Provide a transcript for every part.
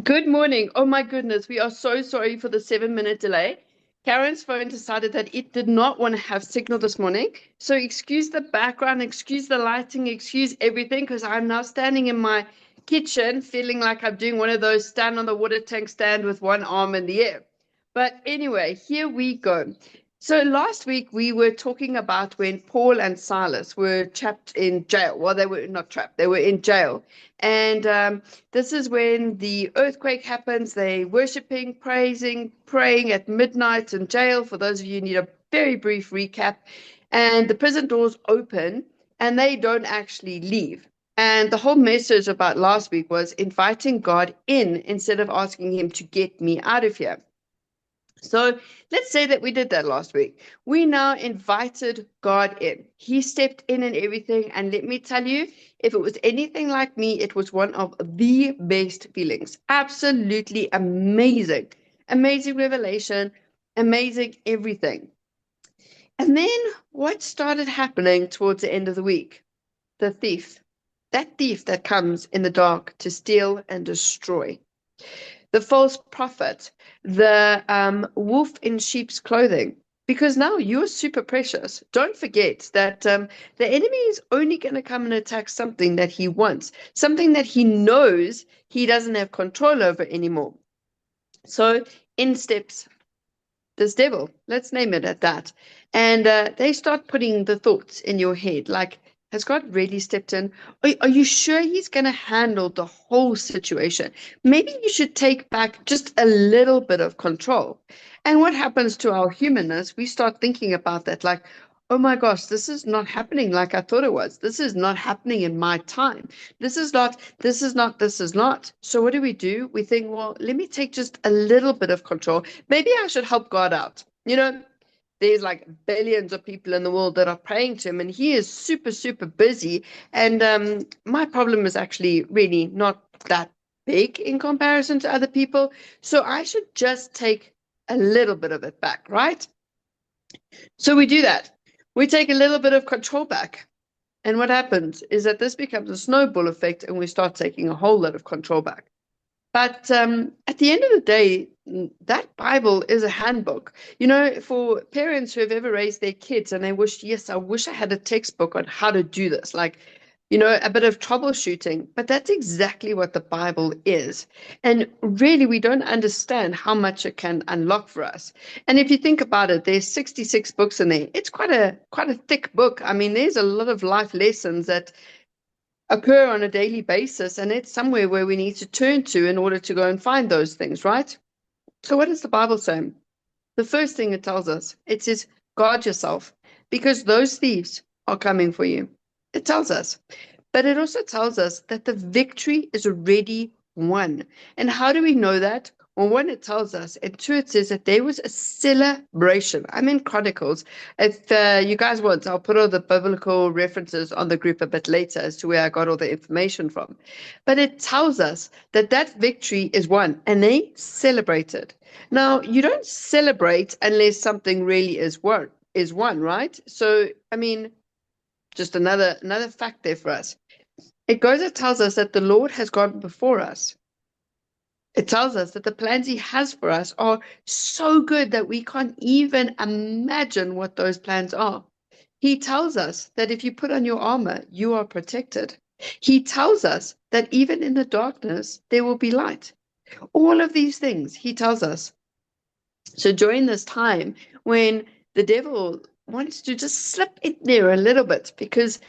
Good morning. Oh my goodness, we are so sorry for the 7 minute delay. Karen's phone decided that it did not want to have signal this morning. So excuse the background, excuse the lighting, excuse everything, because I'm now standing in my kitchen feeling like I'm doing one of those stand on the water tank stand with one arm in the air. But anyway, here we go. So last week we were talking about when Paul and Silas were trapped in jail. Well, they were not trapped, they were in jail. And this is when the earthquake happens. They worshiping, praising, praying at midnight in jail. For those of you who need a very brief recap. And the prison doors open and they don't actually leave. And the whole message about last week was inviting God in instead of asking him to get me out of here. So let's say that we did that last week. We now invited God in. He stepped in and everything. And let me tell you, if it was anything like me, it was one of the best feelings. Absolutely amazing. Amazing revelation, amazing everything. And then what started happening towards the end of the week? The thief. That thief that comes in the dark to steal and destroy, the false prophet, the wolf in sheep's clothing. Because now you're super precious. Don't forget that the enemy is only going to come and attack something that he wants, something that he knows he doesn't have control over anymore. So in steps this devil, let's name it at that. And they start putting the thoughts in your head like, has God really stepped in? Are you sure he's going to handle the whole situation? Maybe you should take back just a little bit of control. And what happens to our humanness? We start thinking about that like, oh my gosh, this is not happening like I thought it was. This is not happening in my time. This is not, this is not, this is not. So what do? We think, well, let me take just a little bit of control. Maybe I should help God out. There's like billions of people in the world that are praying to him, and he is super, super busy. And my problem is actually really not that big in comparison to other people. So I should just take a little bit of it back, right? So we do that. We take a little bit of control back. And what happens is that this becomes a snowball effect, and we start taking a whole lot of control back. But at the end of the day, that Bible is a handbook. For parents who have ever raised their kids and they wish, yes, I wish I had a textbook on how to do this, like, a bit of troubleshooting. But that's exactly what the Bible is. And really, we don't understand how much it can unlock for us. And if you think about it, there's 66 books in there. It's quite a thick book. I mean, there's a lot of life lessons that occur on a daily basis, and it's somewhere where we need to turn to in order to go and find those things, right? So what does the Bible say? The first thing it tells us, it says, guard yourself, because those thieves are coming for you. It tells us. But it also tells us that the victory is already won. And how do we know that? Well, one, it tells us, and two, it says that there was a celebration. I'm in Chronicles. If you guys want, I'll put all the biblical references on the group a bit later as to where I got all the information from. But it tells us that that victory is won, and they celebrated. Now, you don't celebrate unless something really is won, right? So, I mean, just another fact there for us. It tells us that the Lord has gone before us. It tells us that the plans he has for us are so good that we can't even imagine what those plans are. He tells us that if you put on your armor, you are protected. He tells us that even in the darkness, there will be light. All of these things he tells us. So during this time when the devil wants to just slip in there a little bit, because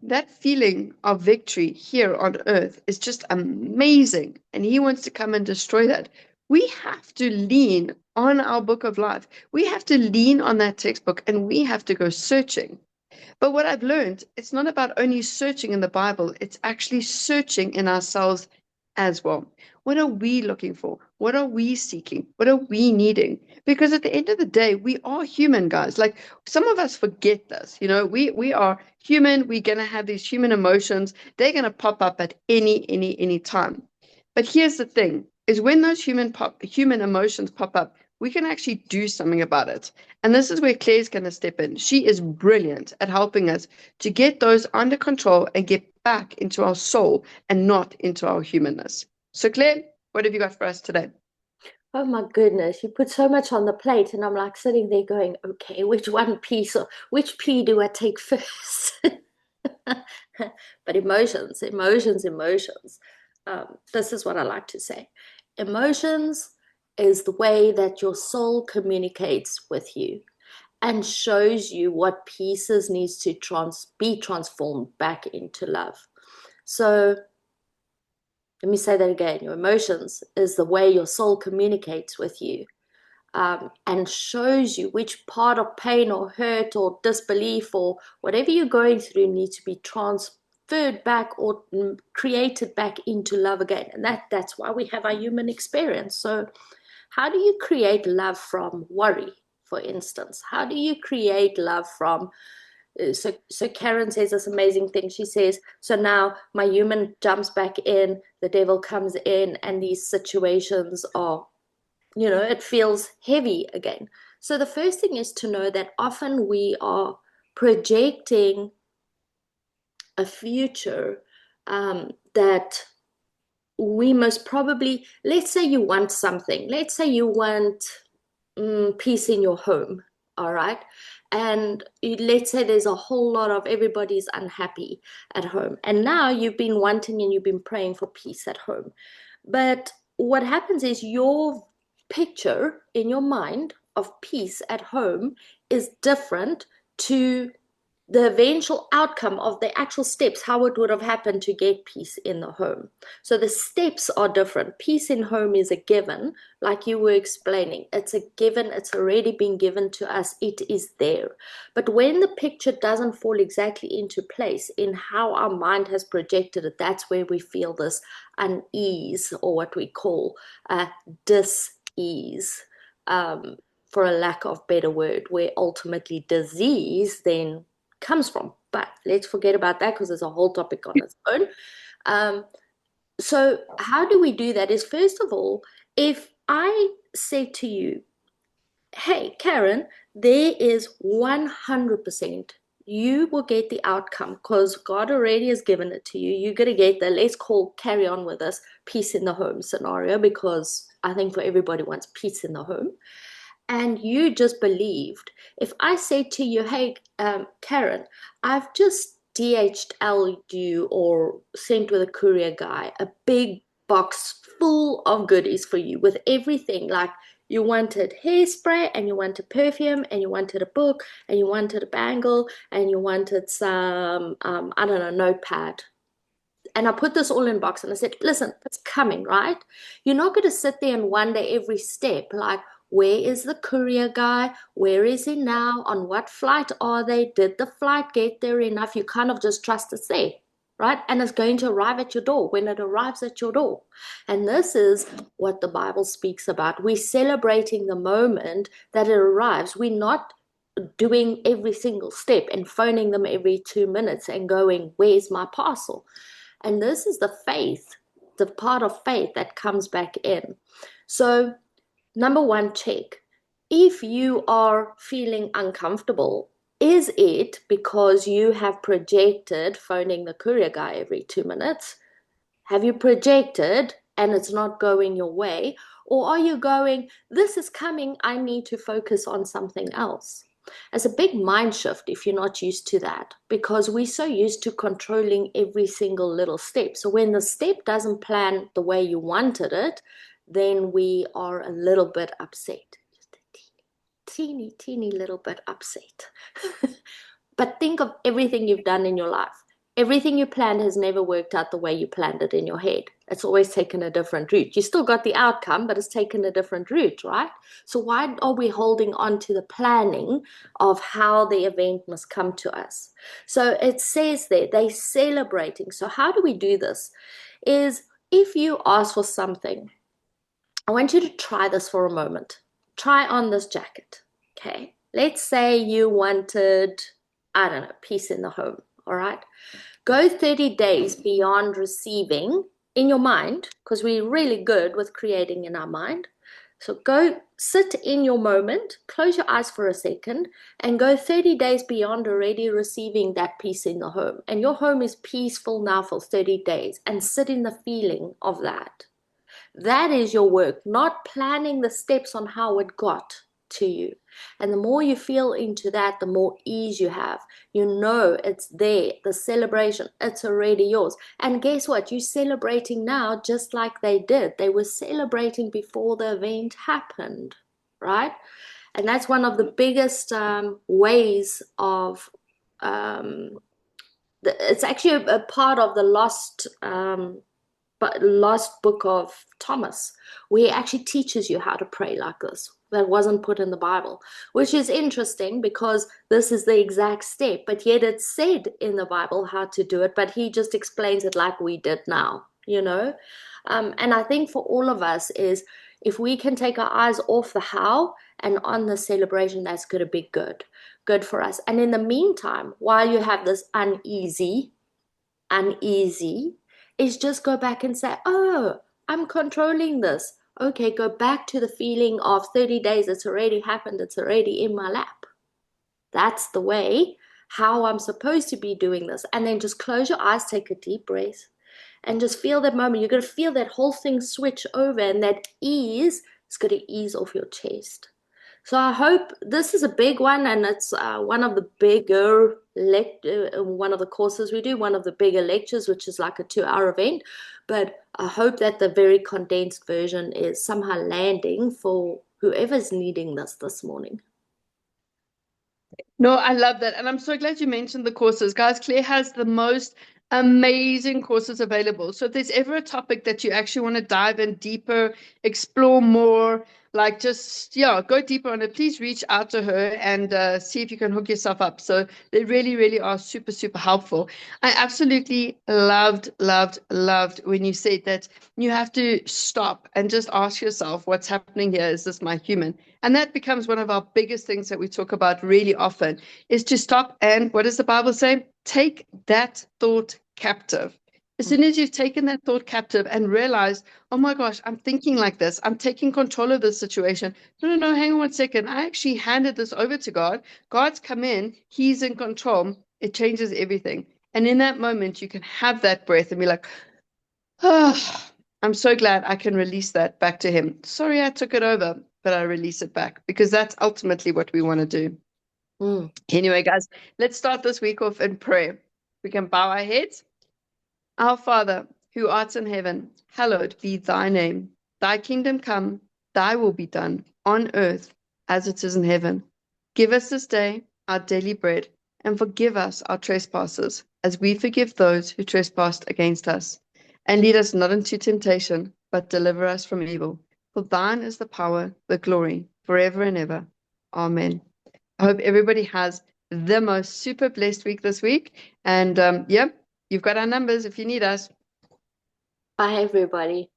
that feeling of victory here on earth is just amazing. And he wants to come and destroy that. We have to lean on our book of life. We have to lean on that textbook, and we have to go searching. But what I've learned, it's not about only searching in the Bible, it's actually searching in ourselves as well. What are we looking for? What are we seeking? What are we needing? Because at the end of the day, we are human, guys. Like, some of us forget this. We are human. We're gonna have these human emotions. They're gonna pop up at any time. But here's the thing: is when those human emotions pop up, we can actually do something about it. And this is where Claire's going to step in. She is brilliant at helping us to get those under control and get back into our soul and not into our humanness. So Claire, what have you got for us today? Oh my goodness, you put so much on the plate, and I'm like sitting there going, okay, which one piece or which pea do I take first? But emotions, emotions, emotions. This is what I like to say. Emotions is the way that your soul communicates with you and shows you what pieces needs to be transformed back into love. So let me say that again. Your emotions is the way your soul communicates with you, and shows you which part of pain or hurt or disbelief or whatever you're going through needs to be transferred back or created back into love again. And that's why we have our human experience. So how do you create love from worry, for instance? How do you create love from so Carin says this amazing thing. She says, so now my human jumps back in, the devil comes in, and these situations are, it feels heavy again. So the first thing is to know that often we are projecting a future, that we most probably, let's say you want something, let's say you want peace in your home, all right? And let's say there's a whole lot of everybody's unhappy at home. And now you've been wanting and you've been praying for peace at home. But what happens is your picture in your mind of peace at home is different to the eventual outcome of the actual steps, how it would have happened to get peace in the home. So the steps are different. Peace in home is a given, like you were explaining. It's a given, it's already been given to us, it is there. But when the picture doesn't fall exactly into place in how our mind has projected it, that's where we feel this unease, or what we call dis-ease. For a lack of better word, where ultimately disease then comes from. But let's forget about that because there's a whole topic on its own. Um, so, how do we do that? Is first of all, if I say to you, hey, Carin, there is 100% you will get the outcome because God already has given it to you. You're going to get the, let's call, carry on with this peace in the home scenario, because I think for everybody wants peace in the home, and you just believed. If I say to you, hey, Carin, I've just DHL'd you or sent with a courier guy a big box full of goodies for you with everything, like you wanted hairspray and you wanted perfume and you wanted a book and you wanted a bangle and you wanted some, I don't know, notepad. And I put this all in a box and I said, listen, it's coming, right? You're not going to sit there and wonder every step, like, where is the courier guy? Where is he now? On what flight are they? Did the flight get there enough? You kind of just trust it's there, right? And it's going to arrive at your door when it arrives at your door. And this is what the Bible speaks about. We're celebrating the moment that it arrives. We're not doing every single step and phoning them every 2 minutes and going, where's my parcel? And this is the faith, the part of faith that comes back in. So, number one, check. If you are feeling uncomfortable, is it because you have projected phoning the courier guy every 2 minutes? Have you projected and it's not going your way? Or are you going, this is coming, I need to focus on something else? It's a big mind shift if you're not used to that, because we're so used to controlling every single little step. So when the step doesn't plan the way you wanted it, then we are a little bit upset. Just a teeny, teeny little bit upset. But think of everything you've done in your life. Everything you planned has never worked out the way you planned it in your head. It's always taken a different route. You still got the outcome, but it's taken a different route, right? So why are we holding on to the planning of how the event must come to us? So it says there, they're celebrating. So how do we do this? Is if you ask for something, I want you to try this for a moment. Try on this jacket, okay? Let's say you wanted, I don't know, peace in the home, all right? Go 30 days beyond receiving in your mind, because we're really good with creating in our mind. So go sit in your moment, close your eyes for a second, and go 30 days beyond already receiving that peace in the home. And your home is peaceful now for 30 days, and sit in the feeling of that. That is your work, not planning the steps on how it got to you. And the more you feel into that, the more ease you have. You know it's there, the celebration, it's already yours. And guess what? You're celebrating now just like they did. They were celebrating before the event happened, right? And that's one of the biggest ways of it's actually a part of the lost book of Thomas, where he actually teaches you how to pray like this. That wasn't put in the Bible, which is interesting because this is the exact step, but yet it's said in the Bible how to do it, but he just explains it like we did now, you know? And I think for all of us is if we can take our eyes off the how and on the celebration, that's going to be good for us. And in the meantime, while you have this uneasy, is just go back and say, oh, I'm controlling this. Okay, go back to the feeling of 30 days. It's already happened. It's already in my lap. That's the way how I'm supposed to be doing this. And then just close your eyes, take a deep breath, and just feel that moment. You're going to feel that whole thing switch over, and that ease is going to ease off your chest. So I hope this is a big one, and it's one of the bigger one of the courses we do, one of the bigger lectures, which is like a 2-hour event. But I hope that the very condensed version is somehow landing for whoever's needing this morning. No, I love that. And I'm so glad you mentioned the courses. Guys, Claire has the most amazing courses available. So if there's ever a topic that you actually want to dive in deeper, explore more, like just, yeah, go deeper on it, please reach out to her and see if you can hook yourself up. So they really, really are super, super helpful. I absolutely loved when you said that you have to stop and just ask yourself, what's happening here? Is this my human? And that becomes one of our biggest things that we talk about really often is to stop and what does the Bible say? Take that thought captive. As soon as you've taken that thought captive and realized, oh my gosh, I'm thinking like this, I'm taking control of this situation. No, hang on 1 second. I actually handed this over to God. God's come in, He's in control. It changes everything. And in that moment, you can have that breath and be like, oh, I'm so glad I can release that back to Him. Sorry, I took it over, but I release it back because that's ultimately what we want to do. Mm. Anyway, guys, let's start this week off in prayer. We can bow our heads. Our Father, who art in heaven, hallowed be thy name. Thy kingdom come, thy will be done, on earth as it is in heaven. Give us this day our daily bread, and forgive us our trespasses, as we forgive those who trespass against us. And lead us not into temptation, but deliver us from evil. For thine is the power, the glory, forever and ever. Amen. I hope everybody has the most super blessed week this week. And yeah, you've got our numbers if you need us. Bye, everybody.